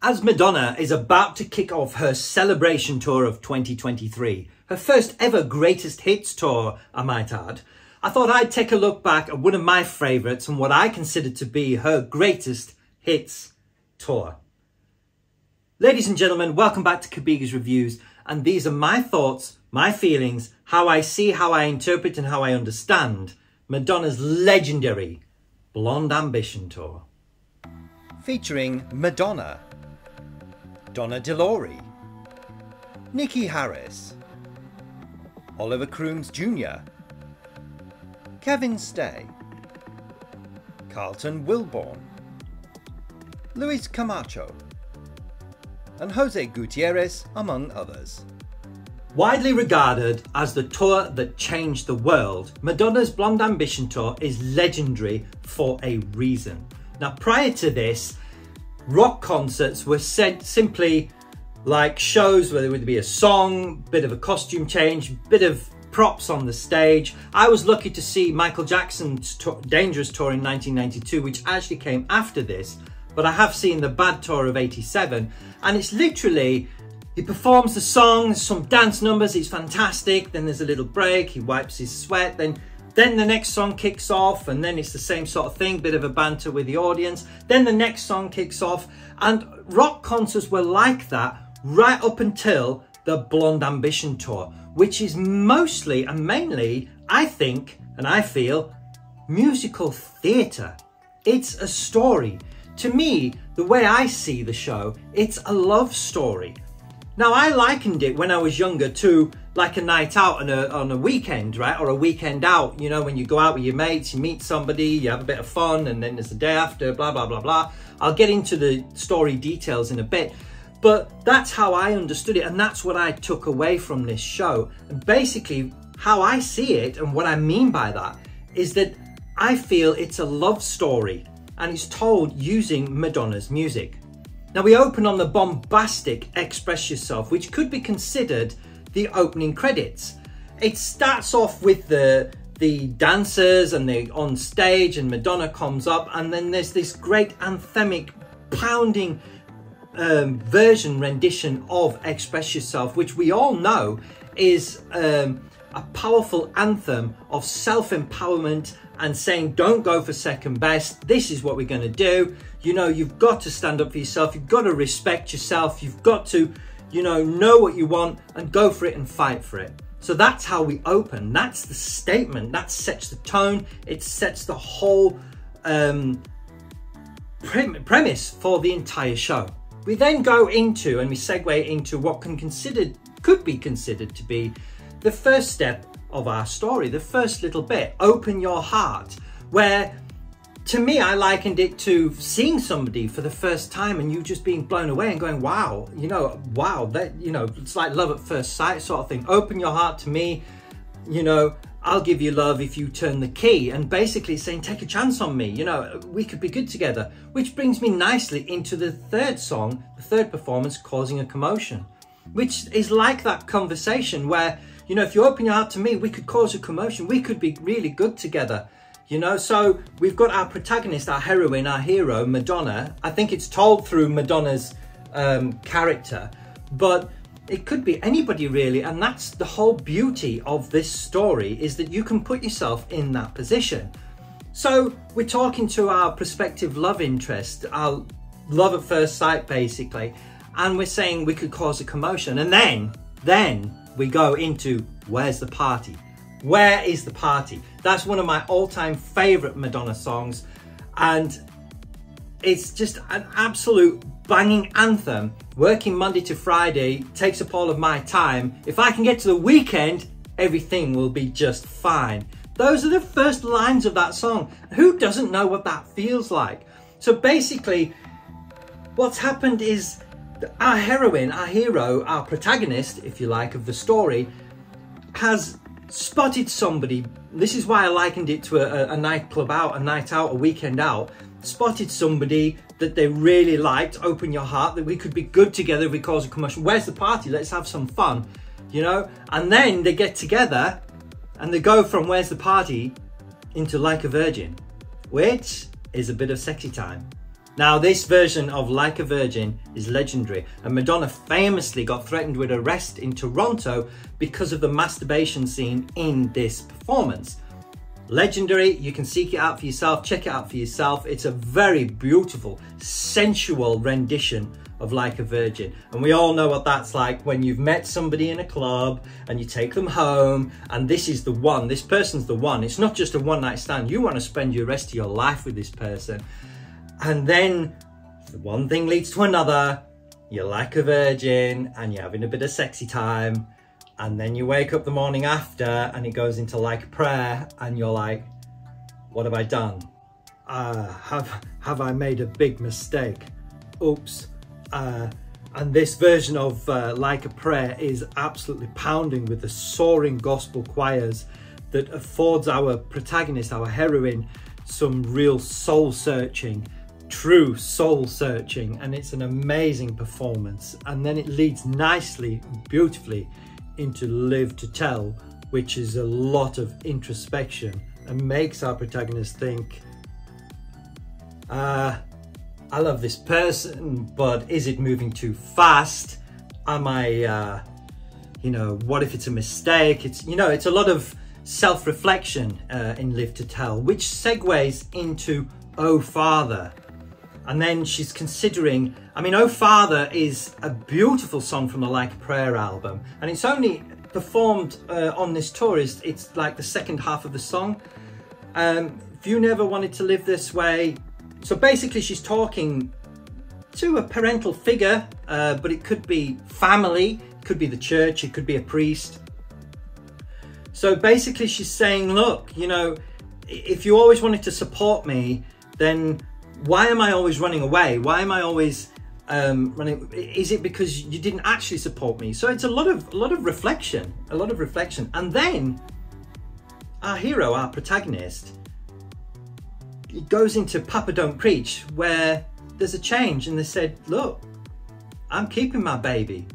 As Madonna is about to kick off her celebration tour of 2023, her first ever greatest hits tour, I might add, I thought I'd take a look back at one of my favourites and what I consider to be her greatest hits tour. Ladies and gentlemen, welcome back to Kabiga's Reviews, and these are my thoughts, my feelings, how I see, how I interpret and how I understand Madonna's legendary Blonde Ambition tour. Featuring Madonna, Donna DeLory, Nikki Harris, Oliver Crooms Jr., Kevin Stay, Carlton Wilborn, Luis Camacho, and Jose Gutierrez, among others. Widely regarded as the tour that changed the world, Madonna's Blonde Ambition tour is legendary for a reason. Now, prior to this, rock concerts were simply like shows where there would be a song, bit of a costume change, bit of props on the stage. I was lucky to see Michael Jackson's Dangerous tour in 1992, which actually came after this, but I have seen the Bad tour of 87, and it's literally, he performs the song, there's some dance numbers, it's fantastic, then there's a little break, he wipes his sweat, then the next song kicks off, and then it's the same sort of thing, bit of a banter with the audience. Then the next song kicks off, and rock concerts were like that right up until the Blonde Ambition tour, which is mostly and mainly, I think, and I feel, musical theatre. It's a story. To me, the way I see the show, it's a love story. Now, I likened it when I was younger to like a night out on a weekend, right? Or a weekend out, you know, when you go out with your mates, you meet somebody, you have a bit of fun, and then there's the day after, blah, blah, blah, blah. I'll get into the story details in a bit, but that's how I understood it, and that's what I took away from this show. And basically, how I see it, and what I mean by that, is that I feel it's a love story, and it's told using Madonna's music. Now, we open on the bombastic Express Yourself, which could be considered the opening credits. It starts off with the dancers and they're on stage, and Madonna comes up, and then there's this great anthemic pounding rendition of Express Yourself, which we all know is a powerful anthem of self-empowerment and saying, don't go for second best, this is what we're going to do. You know, you've got to stand up for yourself, you've got to respect yourself, you've got to, you know what you want and go for it and fight for it. So that's how we open. That's the statement. That sets the tone. It sets the whole premise for the entire show. We then go into, and we segue into what could be considered to be the first step of our story, the first little bit, open your heart, where to me, I likened it to seeing somebody for the first time and you just being blown away and going, wow, wow, that, it's like love at first sight sort of thing. Open your heart to me, I'll give you love if you turn the key. And basically saying, take a chance on me, we could be good together. Which brings me nicely into the third song, the third performance, Causing a Commotion, which is like that conversation where, if you open your heart to me, we could cause a commotion. We could be really good together. So we've got our protagonist, our heroine, our hero, Madonna. I think it's told through Madonna's character, but it could be anybody really. And that's the whole beauty of this story, is that you can put yourself in that position. So we're talking to our prospective love interest, our love at first sight, basically. And we're saying we could cause a commotion. And then we go into, where's the party? Where is the party? That's one of my all-time favorite Madonna songs, and it's just an absolute banging anthem. Working Monday to Friday takes up all of my time. If I can get to the weekend, everything will be just fine. Those are the first lines of that song. Who doesn't know what that feels like? So basically, what's happened is our heroine, our hero, our protagonist, if you like, of the story, has spotted somebody. This is why I likened it to a nightclub out, a night out, a weekend out. Spotted somebody that they really liked, open your heart, that we could be good together if we cause a commotion. Where's the party? Let's have some fun, And then they get together and they go from where's the party into Like a Virgin, which is a bit of sexy time. Now, this version of Like a Virgin is legendary, and Madonna famously got threatened with arrest in Toronto because of the masturbation scene in this performance. Legendary, you can seek it out for yourself, check it out for yourself. It's a very beautiful, sensual rendition of Like a Virgin. And we all know what that's like when you've met somebody in a club and you take them home and this is the one, this person's the one. It's not just a one-night stand. You want to spend your rest of your life with this person. And then one thing leads to another. You're like a virgin and you're having a bit of sexy time. And then you wake up the morning after and it goes into like prayer and you're like, what have I done? Have I made a big mistake? Oops. And this version of Like a Prayer is absolutely pounding with the soaring gospel choirs that affords our protagonist, our heroine, some real soul searching, true soul searching, and it's an amazing performance. And then it leads nicely, beautifully into Live to Tell, which is a lot of introspection and makes our protagonist think, I love this person, but is it moving too fast? Am I, what if it's a mistake? It's a lot of self-reflection in Live to Tell, which segues into Oh Father. And then she's considering, Oh Father is a beautiful song from the Like a Prayer album, and it's only performed on this tour, it's like the second half of the song. If you never wanted to live this way. So basically she's talking to a parental figure, but it could be family, it could be the church, it could be a priest. So basically she's saying, look, if you always wanted to support me, then why am I always running away? Why am I always running? Is it because you didn't actually support me? So it's a lot of reflection, And then our hero, our protagonist, it goes into Papa Don't Preach, where there's a change and they said, look, I'm keeping my baby.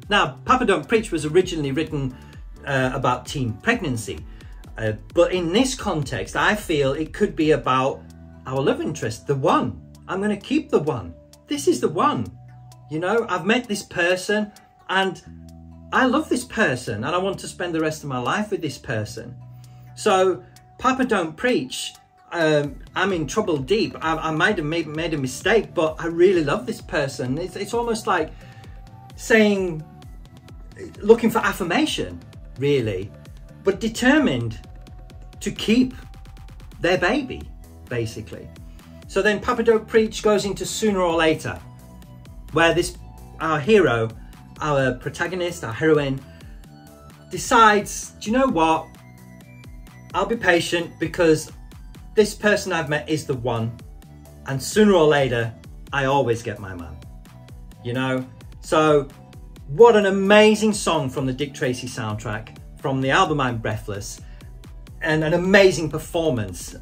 Now, Papa Don't Preach was originally written about teen pregnancy, but in this context, I feel it could be about our love interest, the one. I'm going to keep the one. This is the one. I've met this person and I love this person and I want to spend the rest of my life with this person. So Papa Don't Preach, I'm in trouble deep. I might have made a mistake, but I really love this person. It's almost like saying, looking for affirmation, really, but determined to keep their baby, basically. So then Papa Don't Preach goes into Sooner or Later, where our hero, our protagonist, our heroine, decides, do you know what? I'll be patient because this person I've met is the one, and sooner or later, I always get my man. So what an amazing song from the Dick Tracy soundtrack, from the album I'm Breathless, and an amazing performance.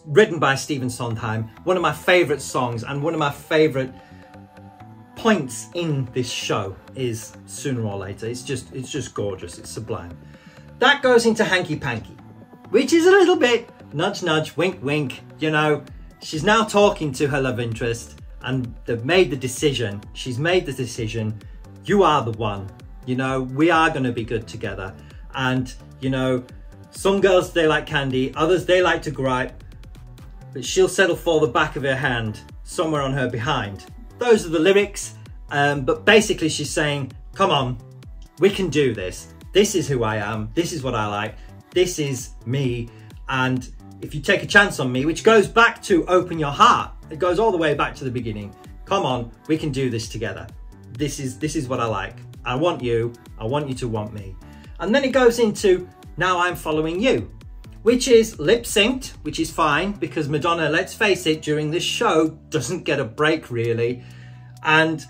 Written by Stephen Sondheim, one of my favourite songs and one of my favourite points in this show is Sooner or Later. It's just gorgeous, it's sublime. That goes into Hanky Panky, which is a little bit nudge nudge, wink wink. She's now talking to her love interest and they've made the decision. She's made the decision. You are the one. We are going to be good together. And some girls, they like candy, others they like to gripe, but she'll settle for the back of her hand somewhere on her behind. Those are the lyrics, but basically she's saying, come on, we can do this. This is who I am. This is what I like. This is me. And if you take a chance on me, which goes back to open your heart, it goes all the way back to the beginning. Come on, we can do this together. This is what I like. I want you to want me. And then it goes into Now I'm Following You, which is lip synced, which is fine because Madonna, let's face it, during this show doesn't get a break really. And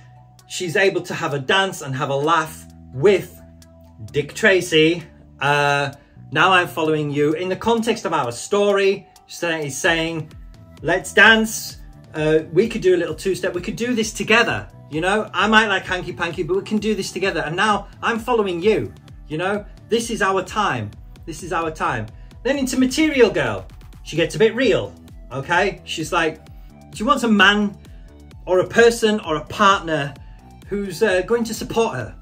she's able to have a dance and have a laugh with Dick Tracy. Now I'm Following You in the context of our story. He's saying, let's dance. We could do a little two-step. We could do this together. I might like Hanky Panky, but we can do this together. And now I'm following you. This is our time. This is our time. Then into Material Girl. She gets a bit real. okay? She's like, she wants a man or a person or a partner who's going to support her,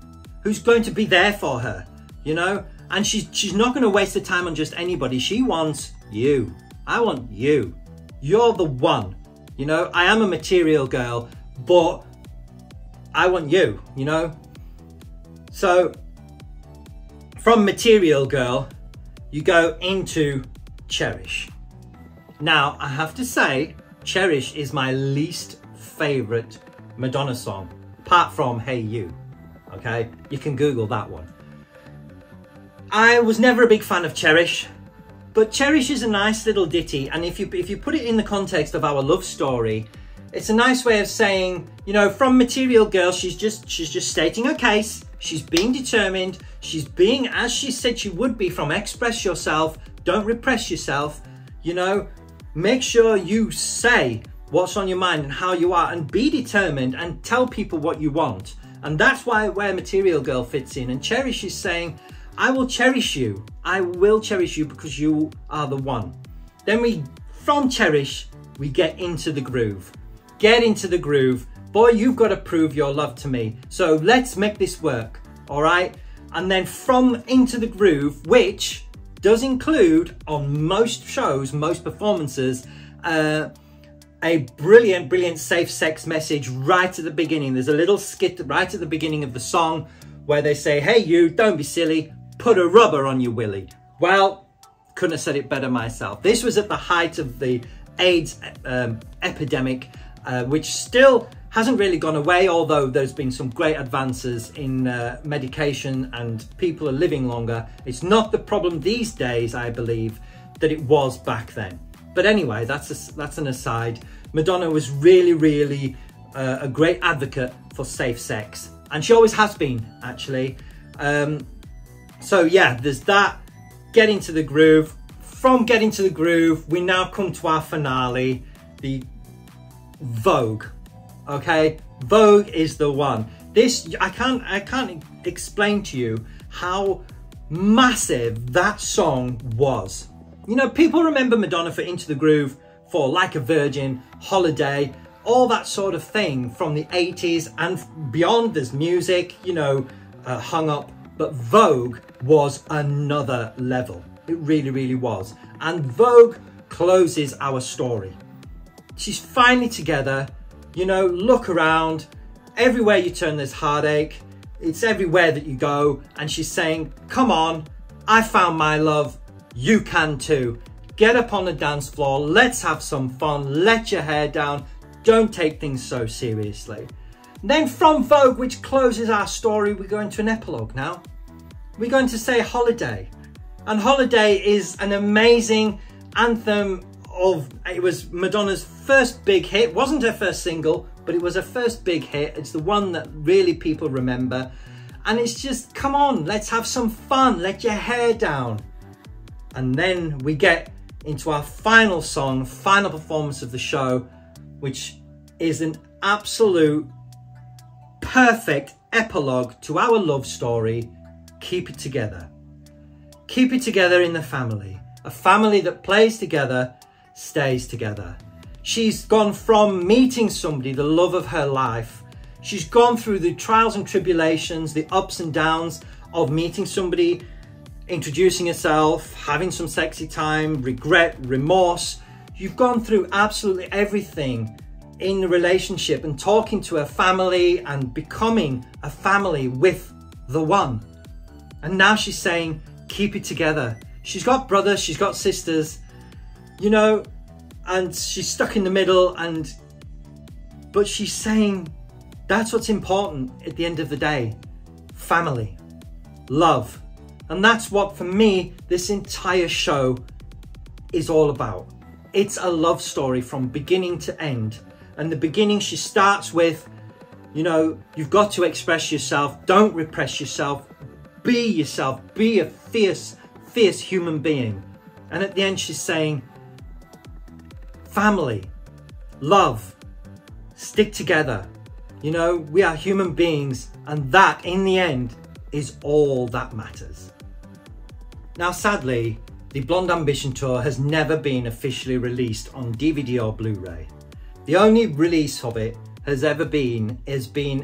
who's going to be there for her, you know? And she's not going to waste her time on just anybody. She wants you. I want you. You're the one. You know, I am a material girl, but I want you, you know? So from material girl, you go into Cherish. Now, I have to say, Cherish is my least favorite Madonna song, apart from Hey You, okay? You can Google that one. I was never a big fan of Cherish, but Cherish is a nice little ditty, and if you put it in the context of our love story, it's a nice way of saying, you know, from material girl, she's just stating her case. She's being determined. She's being as she said she would be, from express yourself, don't repress yourself, you know, make sure you say what's on your mind and how you are, and be determined and tell people what you want. And that's where material girl fits in. And Cherish is saying, I will cherish you. I will cherish you because you are the one. Then from Cherish, we get into the groove. Get into the groove. Boy, you've got to prove your love to me. So let's make this work, all right? And then from Into the Groove, which does include on most shows, most performances, a brilliant safe sex message right at the beginning. There's a little skit right at the beginning of the song where they say, hey you, don't be silly, put a rubber on your willy. Well, couldn't have said it better myself. This was at the height of the AIDS epidemic, which still hasn't really gone away, although there's been some great advances in medication and people are living longer. It's not the problem these days, I believe, that it was back then. But anyway, that's an aside. Madonna was really a great advocate for safe sex, and she always has been, actually. So yeah, there's that. Get into the groove. From Get into the Groove, we now come to our finale, the Vogue. Okay, Vogue is the one. This, I can't explain to you how massive that song was. You know, people remember Madonna for Into the Groove, for Like a Virgin, Holiday, all that sort of thing from the 80s and beyond. There's music, you know, Hung Up, but Vogue was another level. It really was. And Vogue closes our story. She's finally together. You know, look around. Everywhere you turn, there's heartache. It's everywhere that you go. And she's saying, come on, I found my love. You can too. Get up on the dance floor. Let's have some fun. Let your hair down. Don't take things so seriously. Then from Vogue, which closes our story, we go into an epilogue now. We're going to say Holiday. And Holiday is an amazing anthem it was Madonna's first big hit. It wasn't her first single, but it was her first big hit. It's the one that really people remember. And it's just, come on, let's have some fun. Let your hair down. And then we get into our final song, final performance of the show, which is an absolute perfect epilogue to our love story, Keep It Together. Keep it together in the family. A family that plays together, stays together. She's gone from meeting somebody, the love of her life. She's gone through the trials and tribulations, the ups and downs of meeting somebody, introducing herself, having some sexy time, regret, remorse. You've gone through absolutely everything in the relationship and talking to her family and becoming a family with the one. And now she's saying, keep it together. She's got brothers, she's got sisters, you know, and she's stuck in the middle, but she's saying that's what's important at the end of the day. Family, love. And that's what, for me, this entire show is all about. It's a love story from beginning to end. And the beginning, she starts with, you know, you've got to express yourself. Don't repress yourself. Be yourself. Be a fierce human being. And at the end, she's saying, family, love, stick together. You know, we are human beings, and that, in the end, is all that matters. Now, sadly, the Blonde Ambition Tour has never been officially released on DVD or Blu-ray. The only release of it has been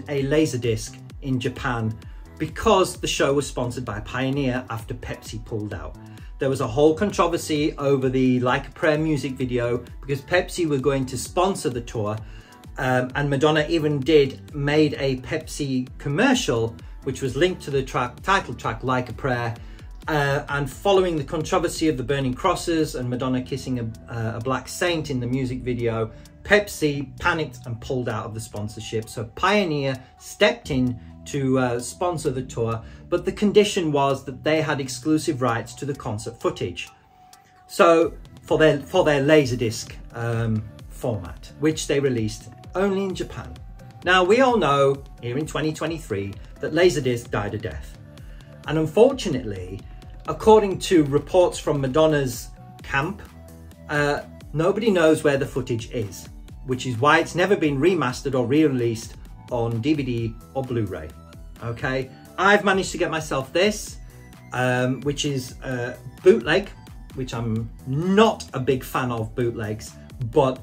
a Laserdisc in Japan, because the show was sponsored by Pioneer after Pepsi pulled out. There was a whole controversy over the Like a Prayer music video because Pepsi were going to sponsor the tour, and Madonna even made a Pepsi commercial which was linked to the title track Like a Prayer, and following the controversy of the burning crosses and Madonna kissing a black saint in the music video, Pepsi panicked and pulled out of the sponsorship. So Pioneer stepped in to sponsor the tour, but the condition was that they had exclusive rights to the concert footage, so for their Laserdisc format, which they released only in Japan. Now, we all know here in 2023 that Laserdisc died a death, and unfortunately, according to reports from Madonna's camp, nobody knows where the footage is, which is why it's never been remastered or re-released on DVD or Blu-ray. Okay, I've managed to get myself this, which is bootleg, which I'm not a big fan of bootlegs, but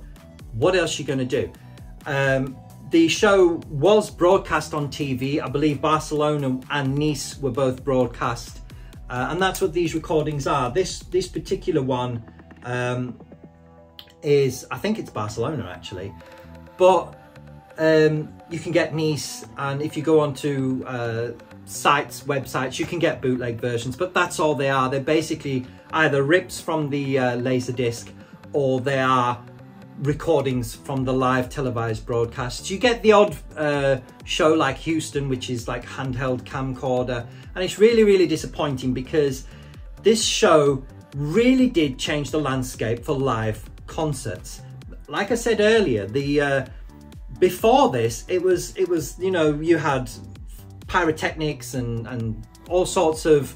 what else are you going to do? The show was broadcast on TV. I believe Barcelona and Nice were both broadcast, and that's what these recordings are. This particular one is, I think it's Barcelona actually, but you can get Nice, and if you go onto websites, you can get bootleg versions, but that's all they are. They're basically either rips from the Laserdisc, or they are recordings from the live televised broadcasts. You get the odd show like Houston, which is like handheld camcorder, and it's really, really disappointing because this show really did change the landscape for live concerts. Like I said earlier, before this, it was, you know, you had pyrotechnics and all sorts of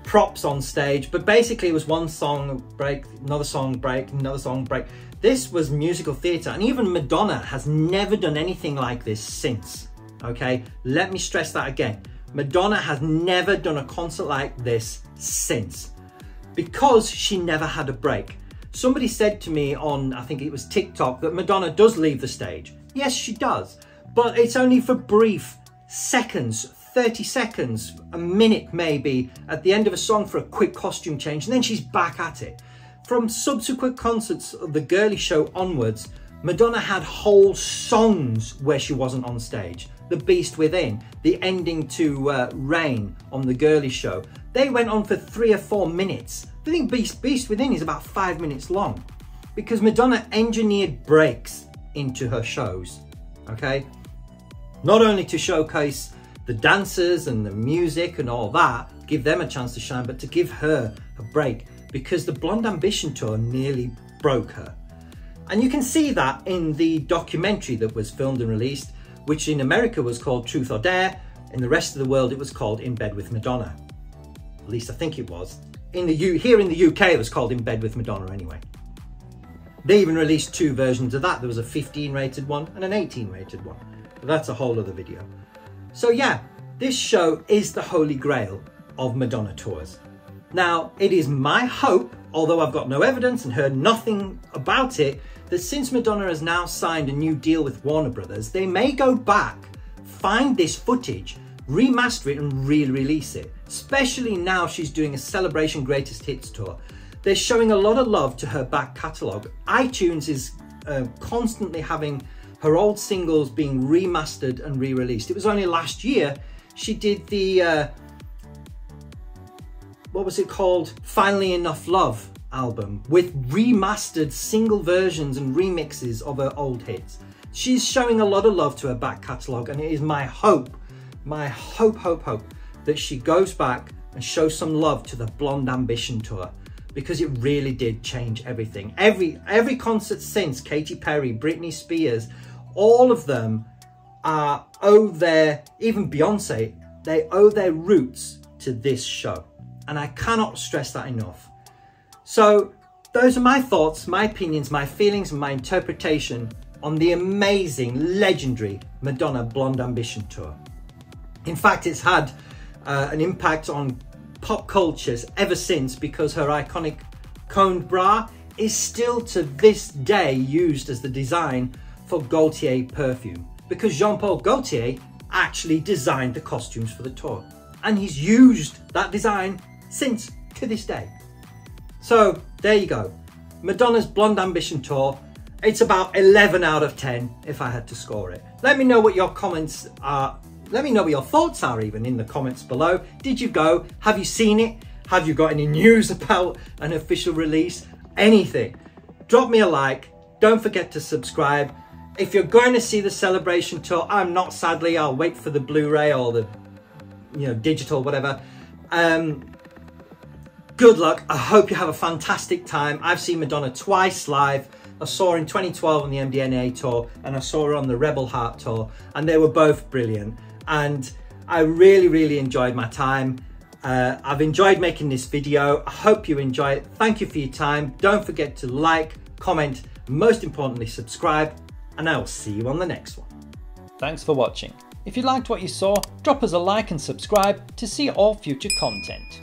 props on stage, but basically it was one song break, another song break, another song break. This was musical theatre, and even Madonna has never done anything like this since. Okay, let me stress that again. Madonna has never done a concert like this since, because she never had a break. Somebody said to me on, I think it was TikTok, that Madonna does leave the stage. Yes, she does, but it's only for brief seconds, 30 seconds, a minute maybe, at the end of a song for a quick costume change, and then she's back at it. From subsequent concerts of the Girly Show onwards, Madonna had whole songs where she wasn't on stage. The Beast Within, the ending to Rain on the Girly Show, they went on for 3 or 4 minutes. I think Beast Within is about 5 minutes long, because Madonna engineered breaks into her shows, okay? Not only to showcase the dancers and the music and all that, give them a chance to shine, but to give her a break, because the Blonde Ambition Tour nearly broke her. And you can see that in the documentary that was filmed and released, which in America was called Truth or Dare. In the rest of the world, it was called In Bed with Madonna. At least I think it was. Here in the UK, it was called In Bed with Madonna anyway. They even released 2 versions of that. There was a 15 rated one and an 18 rated one. But that's a whole other video. So yeah, this show is the holy grail of Madonna tours. Now, it is my hope, although I've got no evidence and heard nothing about it, that since Madonna has now signed a new deal with Warner Brothers, they may go back, find this footage, remaster it and re-release it. Especially now she's doing a Celebration Greatest Hits tour. They're showing a lot of love to her back catalogue. iTunes is constantly having her old singles being remastered and re-released. It was only last year she did the, what was it called? Finally Enough Love album, with remastered single versions and remixes of her old hits. She's showing a lot of love to her back catalogue, and it is my hope, that she goes back and shows some love to the Blonde Ambition tour, because it really did change everything. Every concert since, Katy Perry, Britney Spears, all of them owe their, even Beyonce, they owe their roots to this show. And I cannot stress that enough. So those are my thoughts, my opinions, my feelings, and my interpretation on the amazing, legendary Madonna Blonde Ambition tour. In fact, it's had an impact on pop cultures ever since, because her iconic coned bra is still to this day used as the design for Gaultier perfume, because Jean-Paul Gaultier actually designed the costumes for the tour, and he's used that design since to this day. So there you go, Madonna's Blonde Ambition tour. It's about 11 out of 10 if I had to score it. Let me know what your comments are. Let me know what your thoughts are even in the comments below. Did you go? Have you seen it? Have you got any news about an official release? Anything? Drop me a like. Don't forget to subscribe. If you're going to see the Celebration tour, I'm not, sadly. I'll wait for the Blu-ray or the digital, whatever. Good luck. I hope you have a fantastic time. I've seen Madonna twice live. I saw her in 2012 on the MDNA tour, and I saw her on the Rebel Heart tour, and they were both brilliant. And I really enjoyed my time. I've enjoyed making this video. I hope you enjoy it. Thank you for your time. Don't forget to like, comment, and most importantly, subscribe, and I will see you on the next one. Thanks for watching. If you liked what you saw, drop us a like and subscribe to see all future content.